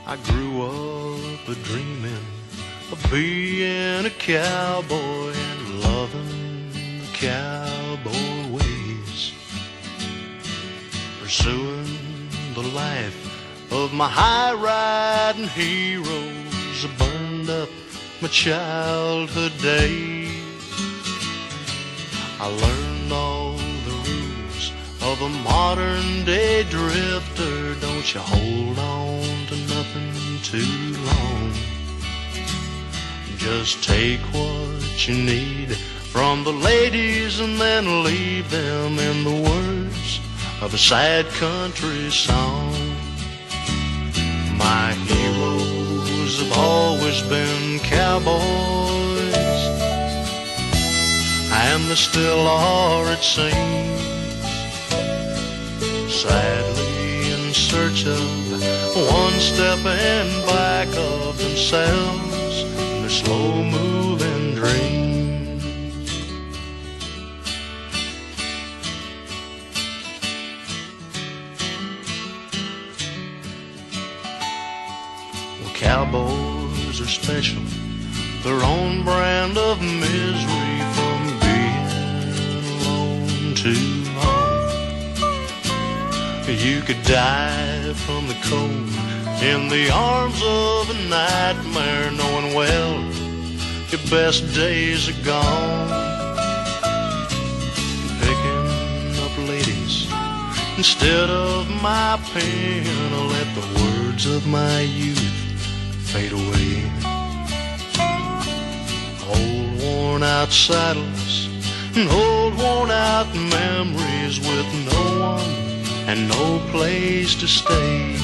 I grew up a-dreaming of being a cowboy and loving the cowboy ways, pursuing the life of my high-riding heroes. I burned up my childhood days. I learned all the rules of a modern-day drifter. Don't you hold on to nothing too long. Just take what you need from the ladies and then leave them in the words of a sad country song. My heroes have always been cowboys, and they still are, it seems, sadly in search of one step and back of themselves and their slow-moving dreams. Well, cowboys are special, their own brand of misery from being alone too long. You could die from the cold in the arms of a nightmare, knowing well your best days are gone. Picking up ladies instead of my pen, I'll let the words of my youth fade away. Old worn out saddles and old worn out memories with no one and no place to stay.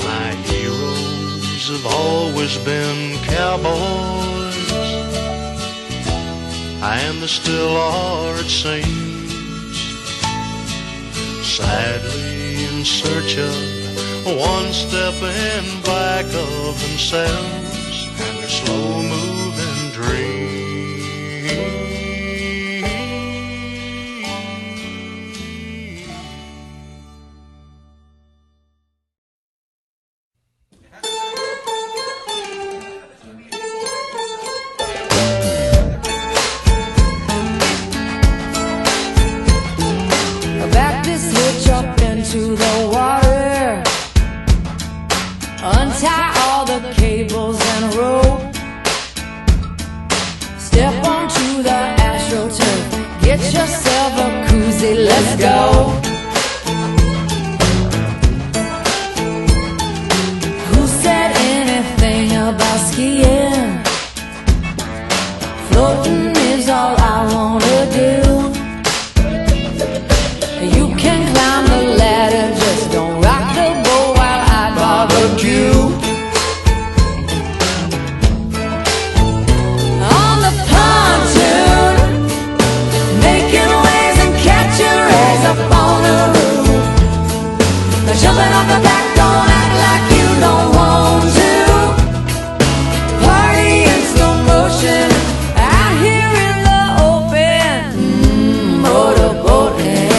My heroes have always been cowboys, and they still are, it seems, sadly in search of one step and back of themselves and their slow-moving dreams. To the water, untie all the cables and rope, step onto the astroturf, get yourself a koozie, let's go. Who said anything about skiing? Floating is all I wanna do. You can climb the ladder, just don't rock the boat while I barbecue. On the pontoon, making waves and catching rays up on the roof. Jumping off the back, don't act like you don't want to. Party in slow motion out here in the open, motorboating.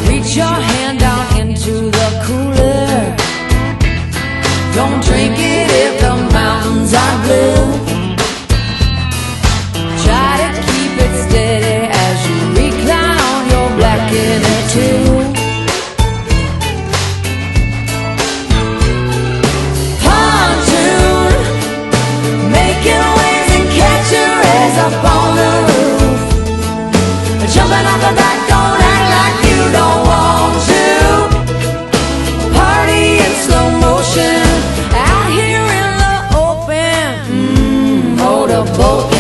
Reach your hand down into the cooler. Don't drink it if the mountains are blue. Try to keep it steady as you recline on your black inner tube. Pontoon, making waves and catching rays up on the roof. Jumping off the back, don't act like you don't want to. Party in slow motion out here in the open, motorboating.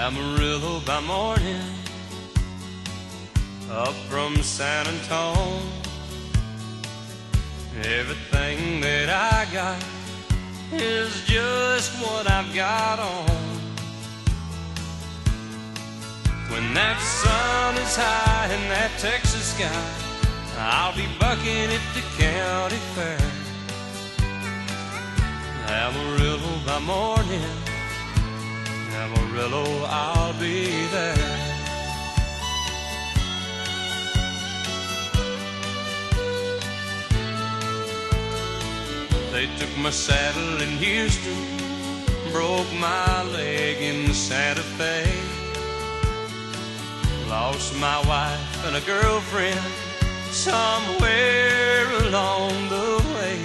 Amarillo by morning, up from San Antone. Everything that I got is just what I've got on. When that sun is high in that Texas sky, I'll be bucking at the county fair. Amarillo by morning, Amarillo, I'll be there. They took my saddle in Houston, broke my leg in Santa Fe. Lost my wife and a girlfriend somewhere along the way.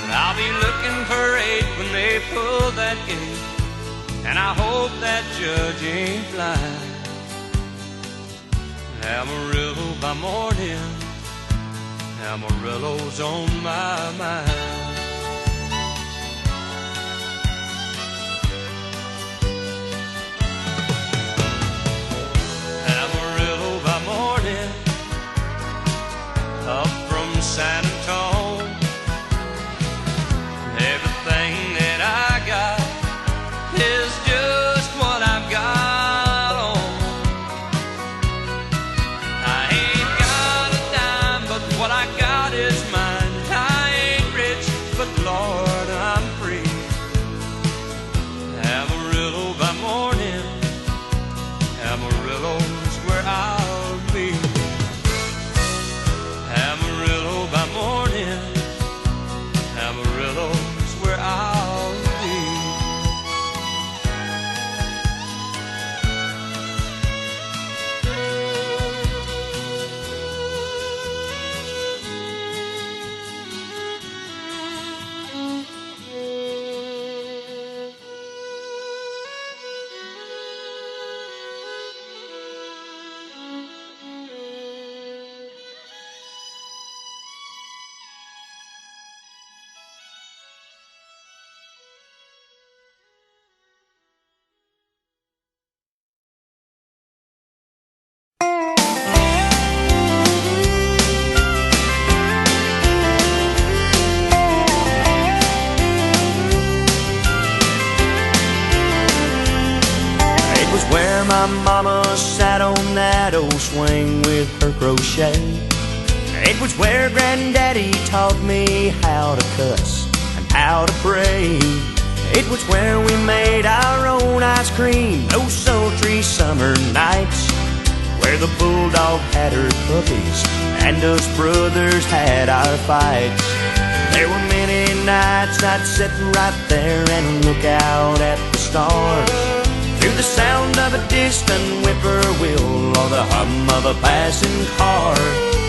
But I'll be looking for 8 when they pull that gate, and I hope that judge ain't blind. Amarillo by morning, Amarillo's on my mind. Amarillo by morning, up from San Antone. Everything that I got is just what I've got on. I ain't got a dime, but what I got is mine. I ain't rich, but Lord, I'm free. Amarillo by morning, Amarillo's where I'll be. Amarillo by morning, Amarillo's where I'll be. Where my mama sat on that old swing with her crochet. It was where Granddaddy taught me how to cuss and how to pray. It was where we made our own ice cream those sultry summer nights, where the bulldog had her puppies and us brothers had our fights. There were many nights I'd sit right there and look out at the stars, through the sound of a distant whippoorwill or the hum of a passing car.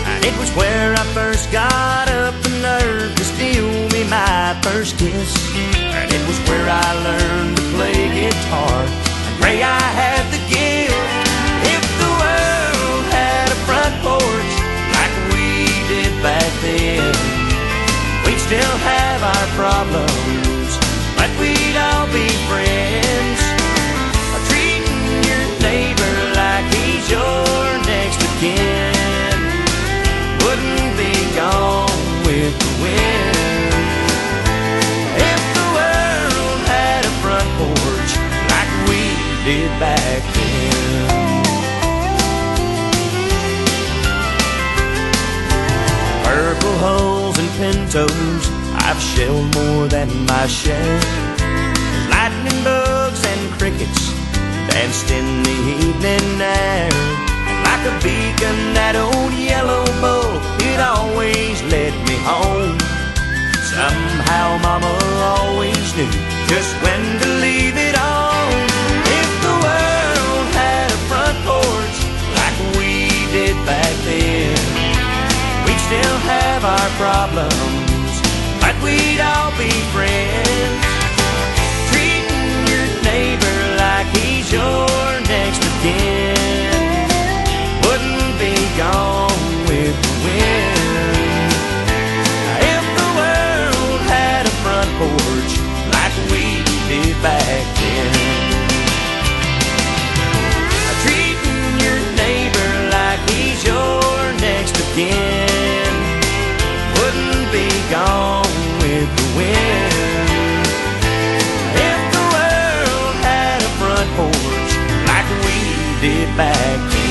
And it was where I first got up the nerve to steal me my first kiss. And it was where I learned to play guitar and pray I had the gift. If the world had a front porch like we did back then, we'd still have our problems, but we'd all be friends. Neighbor like he's your next of kin wouldn't be gone with the wind. If the world had a front porch like we did back then. Purple hulls and pintos I've shelled more than my share. Lightning bugs and crickets danced in the evening air, and like a beacon that old yellow bull, it always led me home. Somehow Mama always knew just when to leave it on. If the world had a front porch like we did back then, we'd still have our problems, but we'd all be friends. Treating your neighbor like he's your next of kin wouldn't be gone with the wind. If the world had a front porch like we did back then. with the wind. If the world had a front porch like we did back then.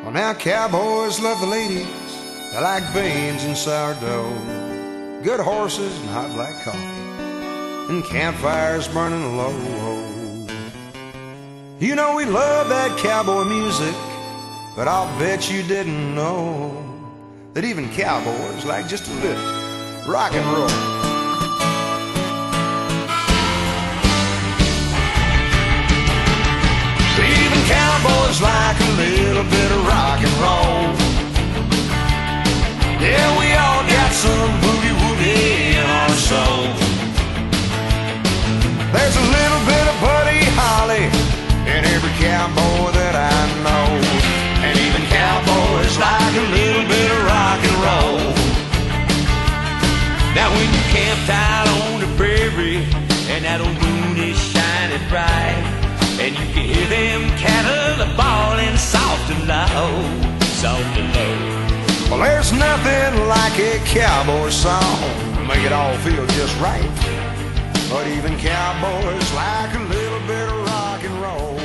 Well, now cowboys love the ladies. They like beans and sourdough, good horses and hot black coffee, and campfires burning low. You know we love that cowboy music, but I'll bet you didn't know that even cowboys like just a little rock and roll. Even cowboys like a little bit of rock and roll. Yeah, we all got some boogie-woogie in our soul. There's a little bit of Buddy Holly in every cowboy that I know. And even cowboys like a little bit of rock and roll. Now when you camped out on the prairie and that old moon is shining bright, and you can hear them cattle a-bawling soft and low, soft and low. Well, there's nothing like a cowboy song to make it all feel just right. But even cowboys like a little bit of rock and roll.